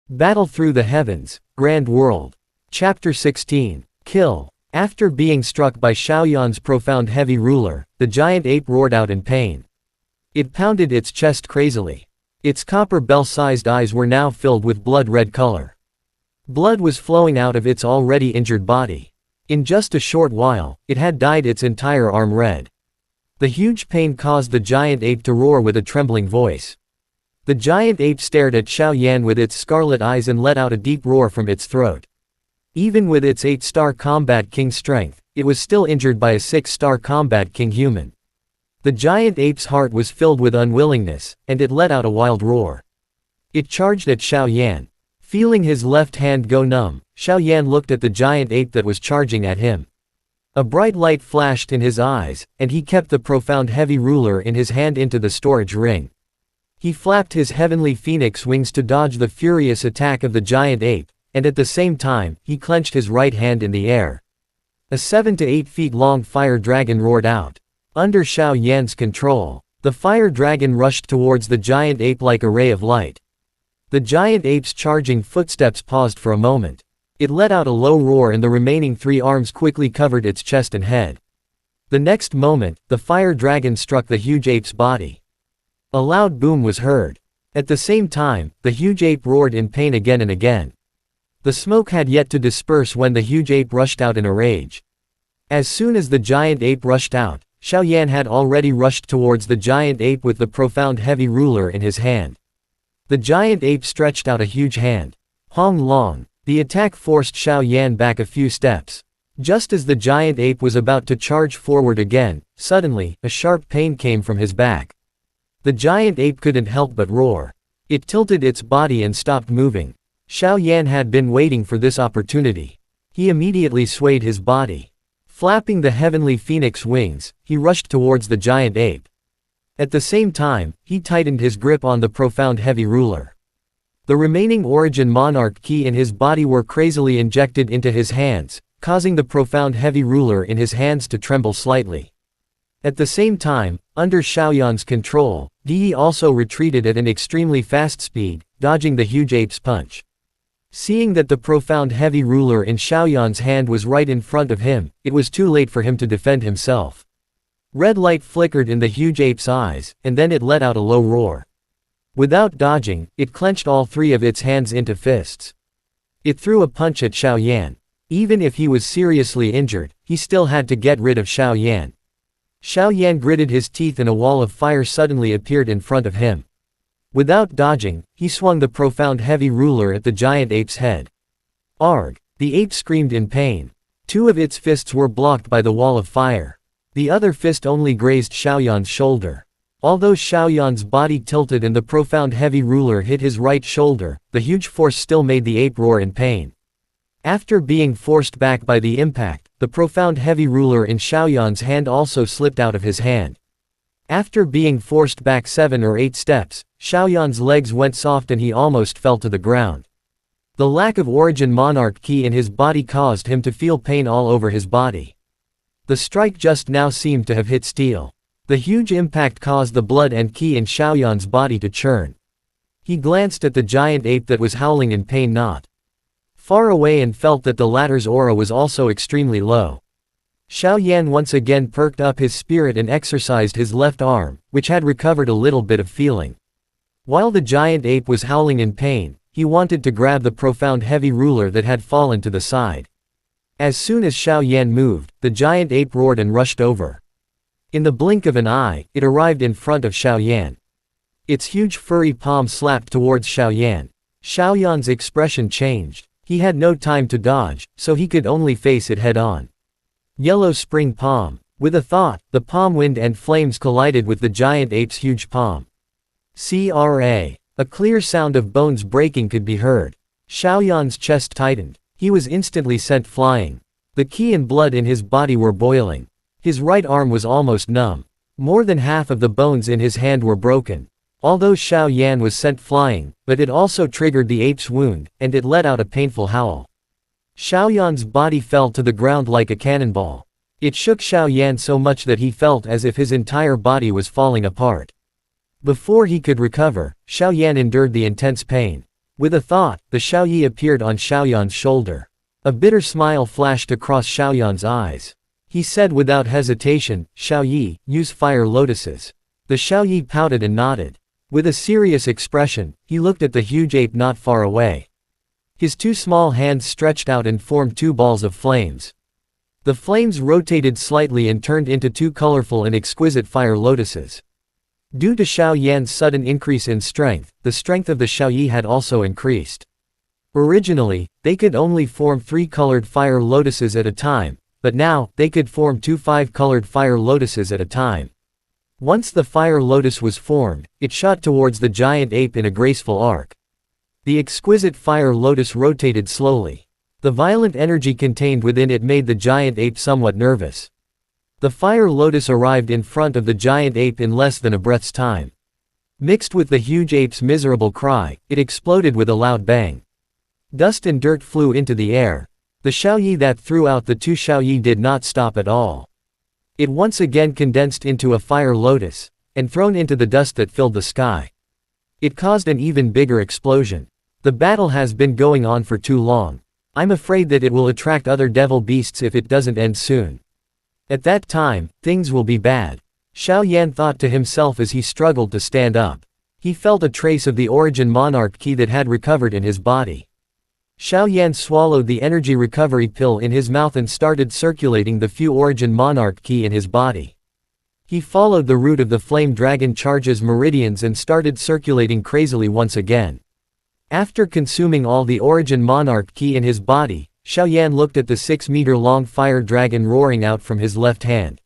Battle through the heavens, Grand World. Chapter 16. Kill. After being struck by Xiaoyan's profound heavy ruler, the giant ape roared out in pain. It pounded its chest crazily. Its copper bell-sized eyes were now filled with blood-red color. Blood was flowing out of its already injured body. In just a short while, it had dyed its entire arm red. The huge pain caused the giant ape to roar with a trembling voice. The giant ape stared at Xiaoyan with its scarlet eyes and let out a deep roar from its throat. Even with its 8-star Combat King strength, it was still injured by a 6-star Combat King human. The giant ape's heart was filled with unwillingness, and it let out a wild roar. It charged at Xiaoyan. Feeling his left hand go numb, Xiaoyan looked at the giant ape that was charging at him. A bright light flashed in his eyes, and he kept the profound heavy ruler in his hand into the storage ring. He flapped his heavenly phoenix wings to dodge the furious attack of the giant ape, and at the same time, he clenched his right hand in the air. A 7 to 8 feet long fire dragon roared out. Under Xiaoyan's control, the fire dragon rushed towards the giant ape like a ray of light. The giant ape's charging footsteps paused for a moment. It let out a low roar and the remaining 3 arms quickly covered its chest and head. The next moment, the fire dragon struck the huge ape's body. A loud boom was heard. At the same time, the huge ape roared in pain again and again. The smoke had yet to disperse when the huge ape rushed out in a rage. As soon as the giant ape rushed out, Xiaoyan had already rushed towards the giant ape with the profound heavy ruler in his hand. The giant ape stretched out a huge hand. Hong Long. The attack forced Xiaoyan back a few steps. Just as the giant ape was about to charge forward again, suddenly, a sharp pain came from his back. The giant ape couldn't help but roar. It tilted its body and stopped moving. Xiaoyan had been waiting for this opportunity. He immediately swayed his body. Flapping the heavenly phoenix wings, he rushed towards the giant ape. At the same time, he tightened his grip on the profound heavy ruler. The remaining Origin Monarch Ki in his body were crazily injected into his hands, causing the profound heavy ruler in his hands to tremble slightly. At the same time, under Xiaoyan's control, Di also retreated at an extremely fast speed, dodging the huge ape's punch. Seeing that the profound heavy ruler in Xiaoyan's hand was right in front of him, it was too late for him to defend himself. Red light flickered in the huge ape's eyes, and then it let out a low roar. Without dodging, it clenched all 3 of its hands into fists. It threw a punch at Xiaoyan. Even if he was seriously injured, he still had to get rid of Xiaoyan. Xiaoyan gritted his teeth and a wall of fire suddenly appeared in front of him. Without dodging, he swung the profound heavy ruler at the giant ape's head. Arg! The ape screamed in pain. 2 of its fists were blocked by the wall of fire. The other fist only grazed Xiaoyan's shoulder. Although Xiaoyan's body tilted and the profound heavy ruler hit his right shoulder, the huge force still made the ape roar in pain. After being forced back by the impact, the profound heavy ruler in Xiaoyan's hand also slipped out of his hand. After being forced back 7 or 8 steps, Xiaoyan's legs went soft and he almost fell to the ground. The lack of Origin Monarch Ki in his body caused him to feel pain all over his body. The strike just now seemed to have hit steel. The huge impact caused the blood and Ki in Xiaoyan's body to churn. He glanced at the giant ape that was howling in pain not far away and felt that the latter's aura was also extremely low. Xiaoyan once again perked up his spirit and exercised his left arm, which had recovered a little bit of feeling. While the giant ape was howling in pain, he wanted to grab the profound heavy ruler that had fallen to the side. As soon as Xiaoyan moved, the giant ape roared and rushed over. In the blink of an eye, it arrived in front of Xiaoyan. Its huge furry palm slapped towards Xiaoyan. Xiaoyan's expression changed. He had no time to dodge, so he could only face it head-on. Yellow spring palm. With a thought, the palm wind and flames collided with the giant ape's huge palm. CRA. A clear sound of bones breaking could be heard. Xiaoyan's chest tightened. He was instantly sent flying. The Ki and blood in his body were boiling. His right arm was almost numb. More than half of the bones in his hand were broken. Although Xiaoyan was sent flying, but it also triggered the ape's wound, and it let out a painful howl. Xiaoyan's body fell to the ground like a cannonball. It shook Xiaoyan so much that he felt as if his entire body was falling apart. Before he could recover, Xiaoyan endured the intense pain. With a thought, the Xiaoyi appeared on Xiaoyan's shoulder. A bitter smile flashed across Xiaoyan's eyes. He said without hesitation, "Xiaoyi, use fire lotuses." The Xiaoyi pouted and nodded. With a serious expression, he looked at the huge ape not far away. His two small hands stretched out and formed two balls of flames. The flames rotated slightly and turned into two colorful and exquisite fire lotuses. Due to Xiao Yan's sudden increase in strength, the strength of the Xiaoyi had also increased. Originally, they could only form 3 colored fire lotuses at a time, but now, they could form 2 5-colored fire lotuses at a time. Once the fire lotus was formed, it shot towards the giant ape in a graceful arc. The exquisite fire lotus rotated slowly. The violent energy contained within it made the giant ape somewhat nervous. The fire lotus arrived in front of the giant ape in less than a breath's time. Mixed with the huge ape's miserable cry, it exploded with a loud bang. Dust and dirt flew into the air. The Xiaoyi that threw out the 2 Xiaoyi did not stop at all. It once again condensed into a fire lotus, and thrown into the dust that filled the sky. It caused an even bigger explosion. The battle has been going on for too long. I'm afraid that it will attract other devil beasts if it doesn't end soon. At that time, things will be bad. Xiao Yan thought to himself as he struggled to stand up. He felt a trace of the origin monarch key that had recovered in his body. Xiao Yan swallowed the energy recovery pill in his mouth and started circulating the few origin monarch key in his body. He followed the route of the flame dragon charge's meridians and started circulating crazily once again. After consuming all the origin monarch key in his body, Xiao Yan looked at the 6-meter-long fire dragon roaring out from his left hand.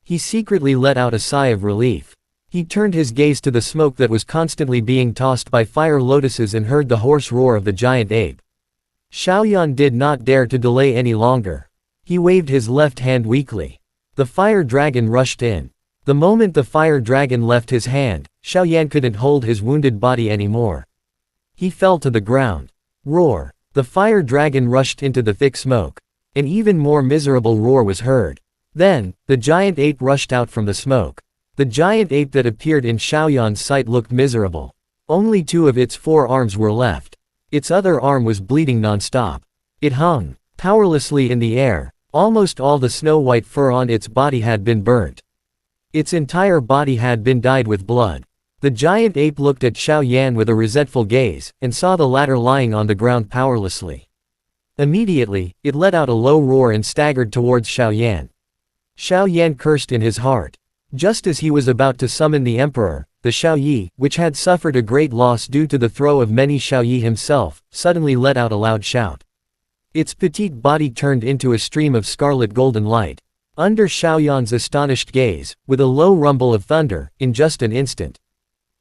He secretly let out a sigh of relief. He turned his gaze to the smoke that was constantly being tossed by fire lotuses and heard the hoarse roar of the giant ape. Xiao Yan did not dare to delay any longer. He waved his left hand weakly. The fire dragon rushed in. The moment the fire dragon left his hand, Xiao Yan couldn't hold his wounded body anymore. He fell to the ground. Roar! The fire dragon rushed into the thick smoke. An even more miserable roar was heard. Then, the giant ape rushed out from the smoke. The giant ape that appeared in Xiao Yan's sight looked miserable. Only 2 of its 4 arms were left. Its other arm was bleeding non-stop. It hung powerlessly in the air. Almost all the snow-white fur on its body had been burnt. Its entire body had been dyed with blood. The giant ape looked at Xiao Yan with a resentful gaze, and saw the latter lying on the ground powerlessly. Immediately, it let out a low roar and staggered towards Xiao Yan. Xiao Yan cursed in his heart. Just as he was about to summon the emperor, the Xiaoyi, which had suffered a great loss due to the throw of many Xiaoyi himself, suddenly let out a loud shout. Its petite body turned into a stream of scarlet golden light. Under Xiaoyan's astonished gaze, with a low rumble of thunder, in just an instant,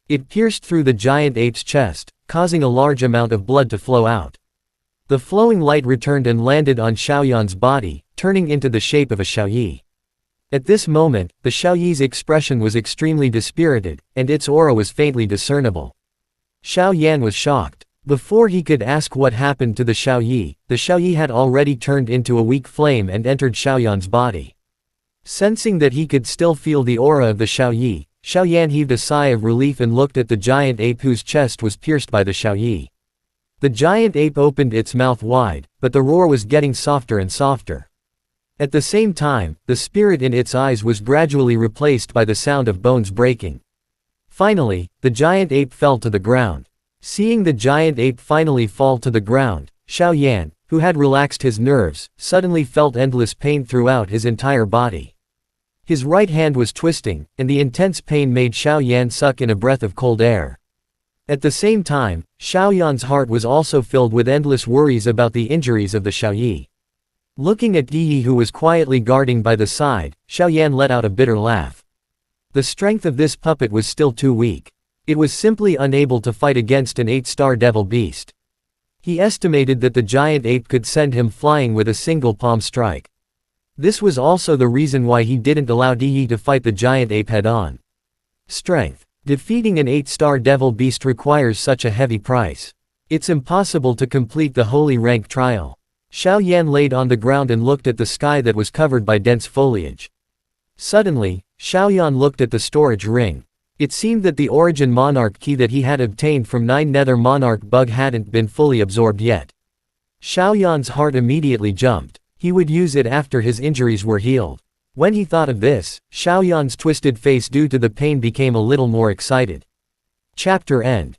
it pierced through the giant ape's chest, causing a large amount of blood to flow out. The flowing light returned and landed on Xiaoyan's body, turning into the shape of a Xiaoyi. At this moment, the Xiaoyi's expression was extremely dispirited, and its aura was faintly discernible. Xiao Yan was shocked. Before he could ask what happened to the Xiaoyi had already turned into a weak flame and entered Xiao Yan's body. Sensing that he could still feel the aura of the Xiaoyi, Xiao Yan heaved a sigh of relief and looked at the giant ape whose chest was pierced by the Xiaoyi. The giant ape opened its mouth wide, but the roar was getting softer and softer. At the same time, the spirit in its eyes was gradually replaced by the sound of bones breaking. Finally, the giant ape fell to the ground. Seeing the giant ape finally fall to the ground, Xiao Yan, who had relaxed his nerves, suddenly felt endless pain throughout his entire body. His right hand was twisting, and the intense pain made Xiao Yan suck in a breath of cold air. At the same time, Xiao Yan's heart was also filled with endless worries about the injuries of the Xiaoyi. Looking at Yi who was quietly guarding by the side, Xiao Yan let out a bitter laugh. The strength of this puppet was still too weak. It was simply unable to fight against an 8-star devil beast. He estimated that the giant ape could send him flying with a single palm strike. This was also the reason why he didn't allow Yi to fight the giant ape head-on. Strength. Defeating an 8-star devil beast requires such a heavy price. It's impossible to complete the holy rank trial. Xiao Yan laid on the ground and looked at the sky that was covered by dense foliage. Suddenly, Xiao Yan looked at the storage ring. It seemed that the Origin Monarch key that he had obtained from 9 Nether Monarch bug hadn't been fully absorbed yet. Xiaoyan's heart immediately jumped. He would use it after his injuries were healed. When he thought of this, Xiaoyan's twisted face due to the pain became a little more excited. Chapter end.